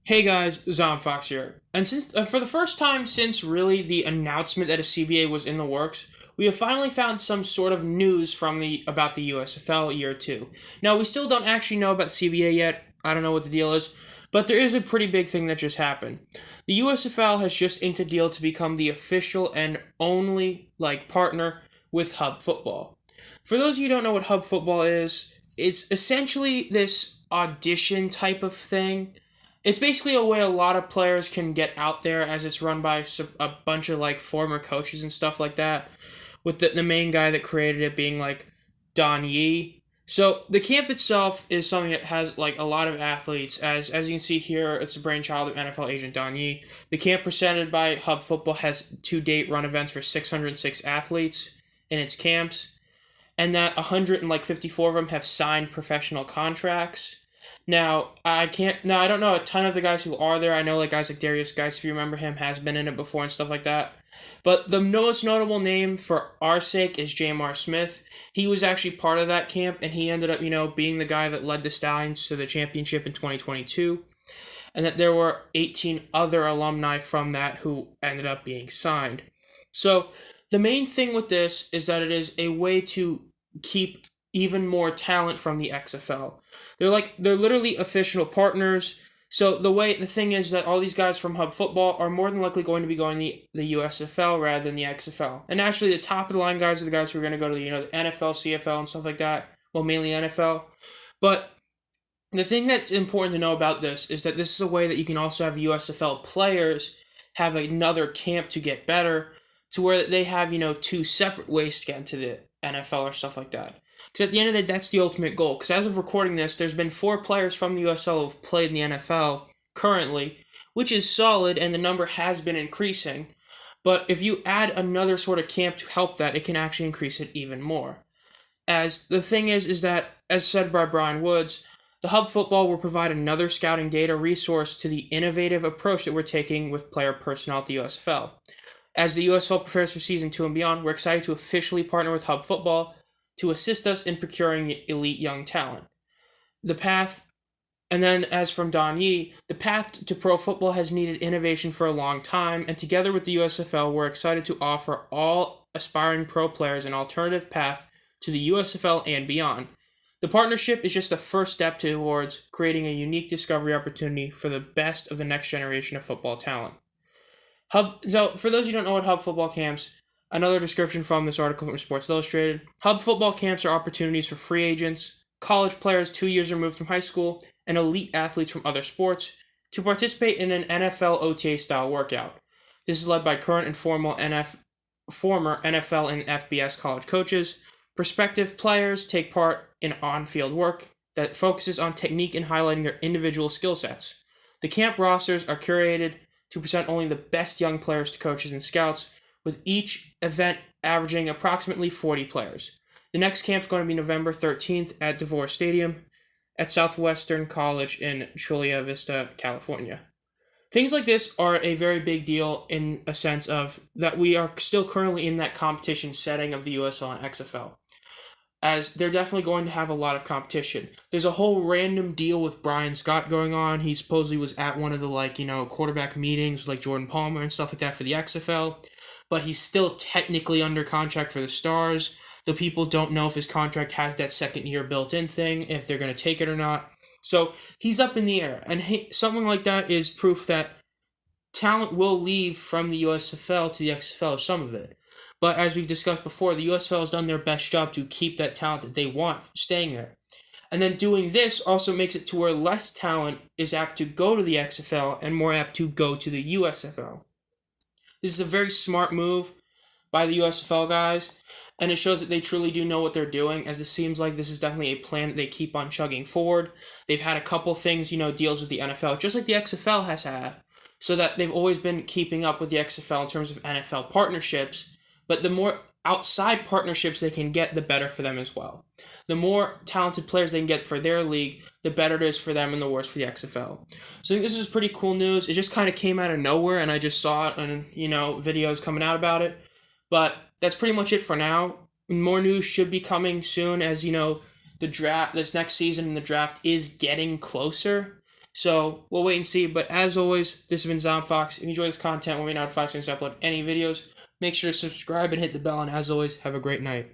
Hey guys, Fox here. And since for the first time since really the announcement that a CBA was in the works, we have finally found some sort of news from the about the USFL year 2. Now, we still don't actually know about the CBA yet. I don't know what the deal is, but there is a pretty big thing that just happened. The USFL has just inked a deal to become the official and only partner with Hub Football. For those of you who don't know what Hub Football is, it's essentially this audition type of thing. It's basically a way a lot of players can get out there, as it's run by a bunch of former coaches and stuff like that, with the main guy that created it being Don Yee. So the camp itself is something that has a lot of athletes. As you can see here, it's a brainchild of NFL agent Don Yee. The camp presented by Hub Football has to date run events for 606 athletes in its camps, and that 154 of them have signed professional contracts. Now, I don't know a ton of the guys who are there. I know guys like Darius Geis, if you remember him, has been in it before and stuff like that. But the most notable name for our sake is Jamar Smith. He was actually part of that camp, and he ended up, being the guy that led the Stallions to the championship in 2022. And that there were 18 other alumni from that who ended up being signed. So, the main thing with this is that it is a way to keep even more talent from the XFL. They're literally official partners. So the thing is that all these guys from Hub Football are more than likely going to be going to the USFL rather than the XFL. And actually the top of the line guys are the guys who are going to go to the NFL, CFL and stuff like that. Well, mainly NFL. But the thing that's important to know about this is that this is a way that you can also have USFL players have another camp to get better, to where they have, two separate ways to get into the NFL or stuff like that. Because at the end of the day, that's the ultimate goal. Because as of recording this, there's been 4 players from the USL who have played in the NFL currently, which is solid, and the number has been increasing. But if you add another sort of camp to help that, it can actually increase it even more. As the thing is that, as said by Brian Woods, the Hub Football will provide another scouting data resource to the innovative approach that we're taking with player personnel at the USFL. As the USFL prepares for Season 2 and beyond, we're excited to officially partner with Hub Football to assist us in procuring elite young talent. And then as from Don Yee, the path to pro football has needed innovation for a long time, and together with the USFL, we're excited to offer all aspiring pro players an alternative path to the USFL and beyond. The partnership is just the first step towards creating a unique discovery opportunity for the best of the next generation of football talent. So, for those who don't know what Hub Football camps, another description from this article from Sports Illustrated. Hub Football camps are opportunities for free agents, college players 2 years removed from high school, and elite athletes from other sports to participate in an NFL OTA-style workout. This is led by current and former NFL and FBS college coaches. Prospective players take part in on-field work that focuses on technique and highlighting their individual skill sets. The camp rosters are curated to present only the best young players to coaches and scouts, with each event averaging approximately 40 players. The next camp is going to be November 13th at DeVore Stadium at Southwestern College in Chula Vista, California. Things like this are a very big deal in a sense of that we are still currently in that competition setting of the USL and XFL, as they're definitely going to have a lot of competition. There's a whole random deal with Brian Scott going on. He supposedly was at one of the quarterback meetings with Jordan Palmer and stuff like that for the XFL, but he's still technically under contract for the Stars. The people don't know if his contract has that second year built-in thing, if they're going to take it or not. So he's up in the air, and something like that is proof that talent will leave from the USFL to the XFL, some of it. But as we've discussed before, the USFL has done their best job to keep that talent that they want staying there. And then doing this also makes it to where less talent is apt to go to the XFL and more apt to go to the USFL. This is a very smart move by the USFL guys, and it shows that they truly do know what they're doing, as it seems like this is definitely a plan that they keep on chugging forward. They've had a couple things, deals with the NFL, just like the XFL has had, so that they've always been keeping up with the XFL in terms of NFL partnerships, but the more outside partnerships they can get, the better for them as well. The more talented players they can get for their league, the better it is for them and the worse for the XFL. So I think this is pretty cool news. It just kind of came out of nowhere, and I just saw it on, videos coming out about it. But that's pretty much it for now. More news should be coming soon, as, the draft, this next season in the draft is getting closer. So we'll wait and see. But as always, this has been ZomFox. If you enjoy this content, we'll be notified as soon as I upload any videos. Make sure to subscribe and hit the bell. And as always, have a great night.